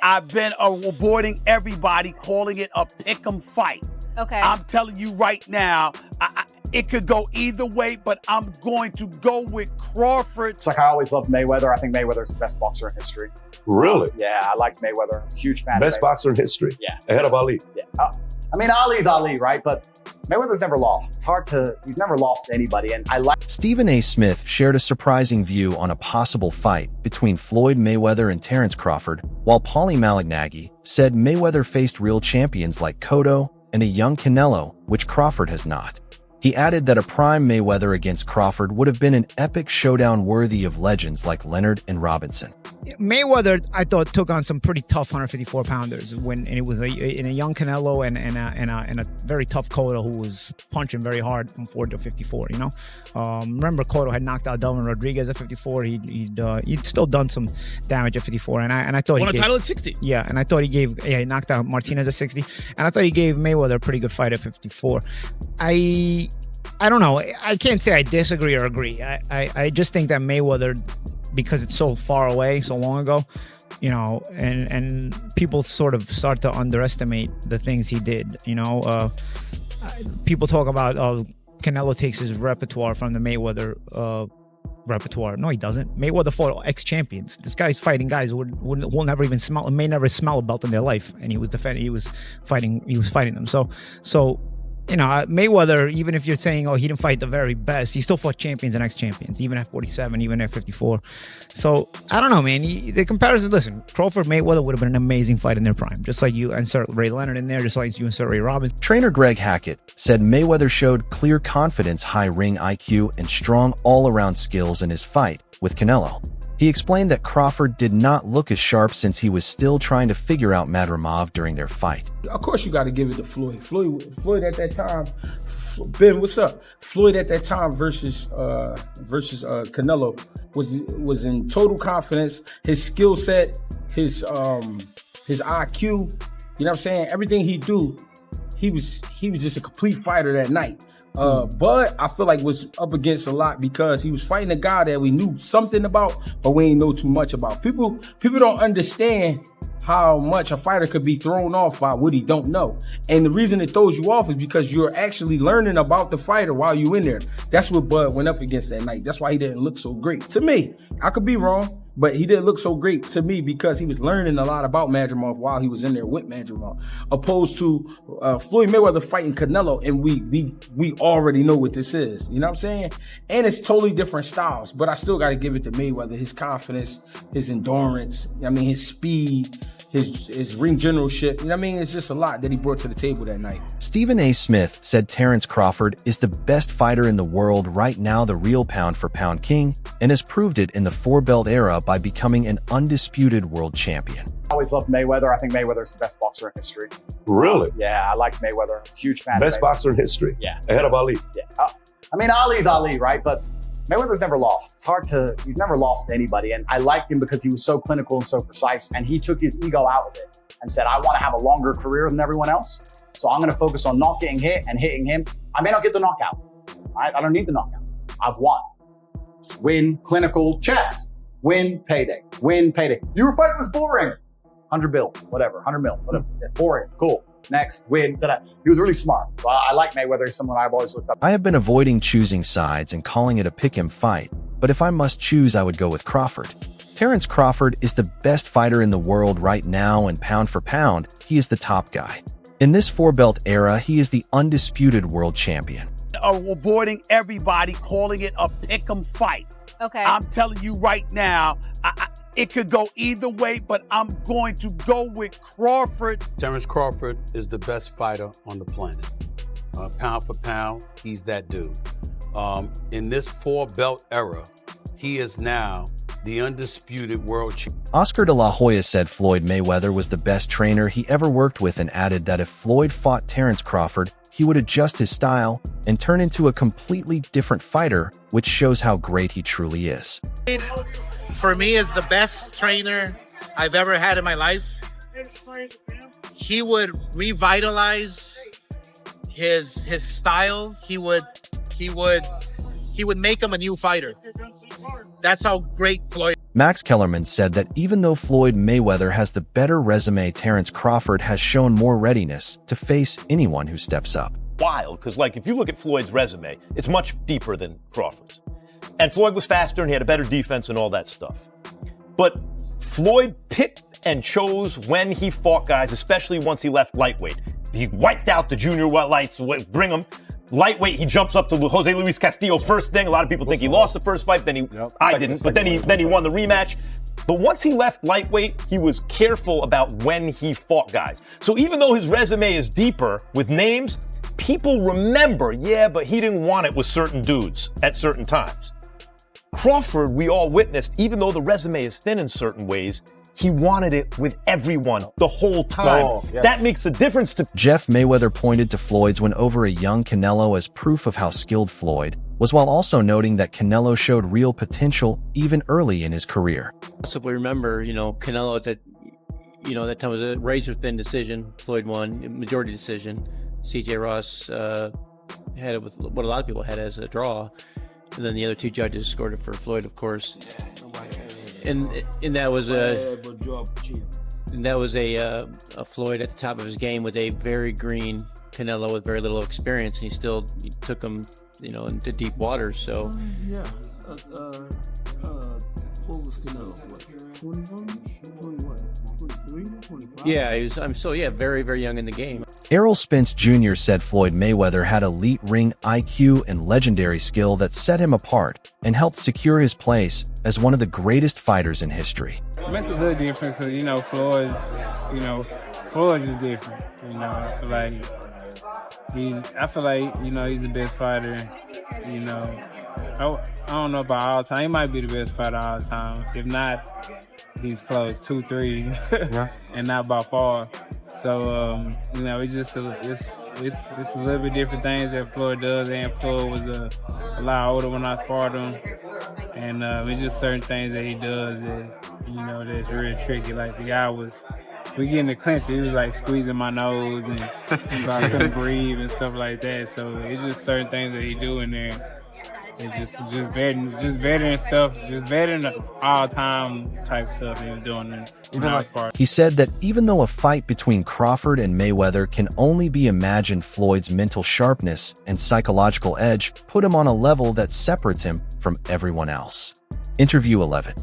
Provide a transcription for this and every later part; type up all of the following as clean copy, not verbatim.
I've been avoiding everybody calling it a pick'em fight. Okay. I'm telling you right now, it could go either way, but I'm going to go with Crawford. It's like I always loved Mayweather. I think Mayweather's the best boxer in history. Really? Yeah, I liked Mayweather. I was a huge fan Best of Mayweather. boxer in history? Yeah. Ahead of Ali? Yeah. I mean, Ali's Ali, right? But Mayweather's never lost. It's hard to, he's never lost to anybody. And I like. Stephen A. Smith shared a surprising view on a possible fight between Floyd Mayweather and Terence Crawford, while Paulie Malignaggi said Mayweather faced real champions like Cotto and a young Canelo, which Crawford has not. He added that a prime Mayweather against Crawford would have been an epic showdown worthy of legends like Leonard and Robinson. Mayweather, I thought, took on some pretty tough 154-pounders and it was in a young Canelo and a very tough Cotto who was punching very hard from 40 to 54. You know, remember Cotto had knocked out Delvin Rodriguez at 54. He'd still done some damage at 54, and I thought won a title at 60. Yeah, and I thought he knocked out Martinez at 60, and I thought he gave Mayweather a pretty good fight at 54. I don't know. I can't say I disagree or agree. I just think that Mayweather, because it's so far away, so long ago, you know, and people sort of start to underestimate the things he did. You know, people talk about Canelo takes his repertoire from the Mayweather repertoire. No, he doesn't. Mayweather fought ex-champions. This guy's fighting guys who will never even smell, may never smell a belt in their life, and he was fighting them. So. You know, Mayweather, even if you're saying, oh, he didn't fight the very best, he still fought champions and ex-champions, even at 47, even at 54. So, I don't know, man. The comparison, listen, Crawford-Mayweather would have been an amazing fight in their prime. Just like you insert Ray Leonard in there, just like you insert Ray Robinson. Trainer Greg Hackett said Mayweather showed clear confidence, high ring IQ, and strong all-around skills in his fight with Canelo. He explained that Crawford did not look as sharp since he was still trying to figure out Madrimov during their fight. Of course, you got to give it to Floyd. Floyd at that time, Ben, what's up? Floyd at that time versus Canelo was in total confidence. His skill set, his IQ, you know what I'm saying? Everything he do, he was just a complete fighter that night. But I feel like was up against a lot because he was fighting a guy that we knew something about, but we ain't know too much about. People don't understand how much a fighter could be thrown off by what he don't know. And the reason it throws you off is because you're actually learning about the fighter while you in there. That's what Bud went up against that night. That's why he didn't look so great. To me, I could be wrong, but he didn't look so great to me because he was learning a lot about Madrimov while he was in there with Madrimov, opposed to Floyd Mayweather fighting Canelo, and we already know what this is. You know what I'm saying? And it's totally different styles, but I still got to give it to Mayweather. His confidence, his endurance, his speed, his ring generalship. You know what I mean? It's just a lot that he brought to the table that night. Stephen A. Smith said Terence Crawford is the best fighter in the world right now, the real pound-for-pound king, and has proved it in the four-belt era by becoming an undisputed world champion. I always loved Mayweather. I think Mayweather's the best boxer in history. Really? Yeah, I liked Mayweather. I was a huge fan Best of Mayweather. boxer in history? Yeah. Ahead of Ali? Yeah. I mean, Ali's Ali, right? But Mayweather's never lost. It's hard to, he's never lost to anybody. And I liked him because he was so clinical and so precise. And he took his ego out of it and said, I want to have a longer career than everyone else. So I'm going to focus on not getting hit and hitting him. I may not get the knockout. Right? I don't need the knockout. I've won. Just win, clinical, chess. Win, payday. Win, payday. Your fight was boring. 100 bill, whatever. 100 mil, whatever. Yeah, boring. Cool. Next, win. He was really smart. So I like Mayweather. He's someone I've always looked up to. I have been avoiding choosing sides and calling it a pick-em fight, but if I must choose, I would go with Crawford. Terence Crawford is the best fighter in the world right now, and pound for pound, he is the top guy. In this four-belt era, he is the undisputed world champion. Avoiding everybody calling it a pick'em fight. Okay. I'm telling you right now, it could go either way, but I'm going to go with Crawford. Terence Crawford is the best fighter on the planet. Pound for pound, he's that dude. In this four-belt era, he is now the undisputed world champion. Oscar de la Hoya said Floyd Mayweather was the best trainer he ever worked with and added that if Floyd fought Terence Crawford, he would adjust his style and turn into a completely different fighter, which shows how great he truly is. For me, is the best trainer I've ever had in my life. He would revitalize his style. He would make him a new fighter. That's how great Floyd. Max Kellerman said that even though Floyd Mayweather has the better resume, Terence Crawford has shown more readiness to face anyone who steps up. Wild, because like if you look at Floyd's resume, it's much deeper than Crawford's. And Floyd was faster and he had a better defense and all that stuff. But Floyd picked and chose when he fought guys, especially once he left lightweight. He wiped out the junior lights, bring him. Lightweight, he jumps up to Jose Luis Castillo first thing. A lot of people think he lost the first fight, then I didn't, but then he won the rematch. But once he left lightweight, he was careful about when he fought guys. So even though his resume is deeper with names, people remember, yeah, but he didn't want it with certain dudes at certain times. Crawford, we all witnessed, even though the resume is thin in certain ways, he wanted it with everyone the whole time. Oh, yes. That makes a difference to Jeff Mayweather pointed to Floyd's win over a young Canelo as proof of how skilled Floyd was, while also noting that Canelo showed real potential even early in his career. So if we remember, Canelo that time was a razor-thin decision. Floyd won, majority decision. C.J. Ross had it with what a lot of people had as a draw. And then the other two judges scored it for Floyd, of course. And that was a Floyd at the top of his game with a very green Canelo with very little experience, and he took him, into deep waters. So what was Canelo? What, 25? Yeah, very, very young in the game. Errol Spence Jr. said Floyd Mayweather had elite ring IQ and legendary skill that set him apart and helped secure his place as one of the greatest fighters in history. It's a little different because, Floyd is different. I feel like he's the best fighter. I don't know about all time. He might be the best fighter all time. If not, he's close 2-3, yeah. And not by far. So it's just it's a little bit different things that Floyd does. And Floyd was a lot older when I sparred him, and it's just certain things that he does that that's real tricky. Like the guy we get in the clinch, he was like squeezing my nose, and so I couldn't breathe and stuff like that. So it's just certain things that he do in there. It's just vetting stuff, just vetting all-time type stuff he was doing in our part. He said that even though a fight between Crawford and Mayweather can only be imagined, Floyd's mental sharpness and psychological edge put him on a level that separates him from everyone else. Interview 11.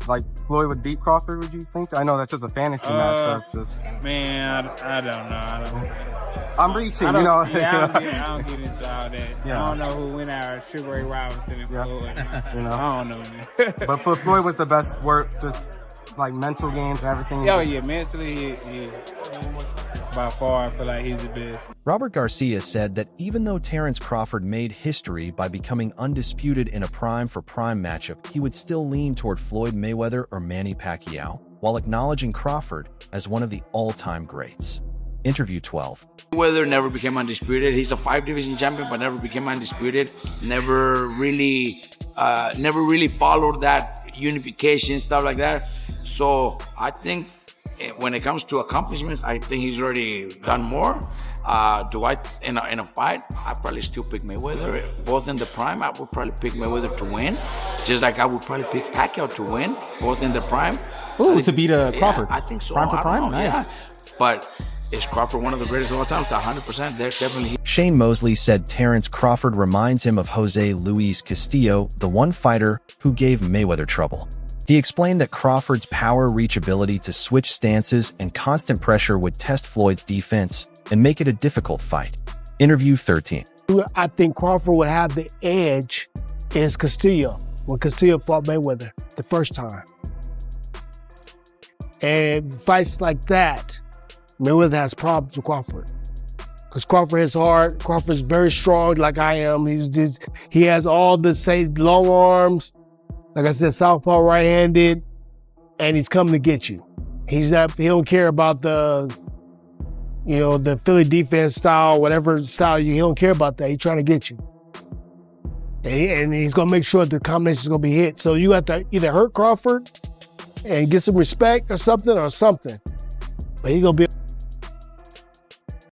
Like Floyd would beat Crawford, would you think? I know that's just a fantasy matchup. Man, I don't know. I'm reaching, I don't get into all that. Yeah. I don't know who went out, Sugar Ray Robinson and Floyd. I don't know, man. But for Floyd was the best work, just like mental games and everything. Oh, yeah, mentally, by far, I feel like he's the best. Robert Garcia said that even though Terence Crawford made history by becoming undisputed in a prime-for-prime matchup, he would still lean toward Floyd Mayweather or Manny Pacquiao, while acknowledging Crawford as one of the all-time greats. Interview 12. Mayweather never became undisputed. He's a 5-division champion, but never became undisputed. Never really followed that unification, stuff like that. So I think when it comes to accomplishments, I think he's already done more. In a fight, I probably still pick Mayweather. Both in the prime, I would probably pick Mayweather to win. Just like I would probably pick Pacquiao to win, both in the prime. Ooh, to beat Crawford. I think so. Prime for prime? Nice. Yeah. But is Crawford one of the greatest of all time? 100%. They're definitely. Shane Mosley said Terence Crawford reminds him of Jose Luis Castillo, the one fighter who gave Mayweather trouble. He explained that Crawford's power reach ability to switch stances and constant pressure would test Floyd's defense and make it a difficult fight. Interview 13. I think Crawford would have the edge against Castillo when Castillo fought Mayweather the first time. And fights like that, Mayweather has problems with Crawford. Because Crawford is hard. Crawford's very strong like I am. He has all the same long arms. Like I said, southpaw right-handed, and he's coming to get you. He don't care about the Philly defense style, whatever style he don't care about that. He's trying to get you. And he's gonna make sure the combination is gonna be hit. So you have to either hurt Crawford and get some respect or something. But he's gonna be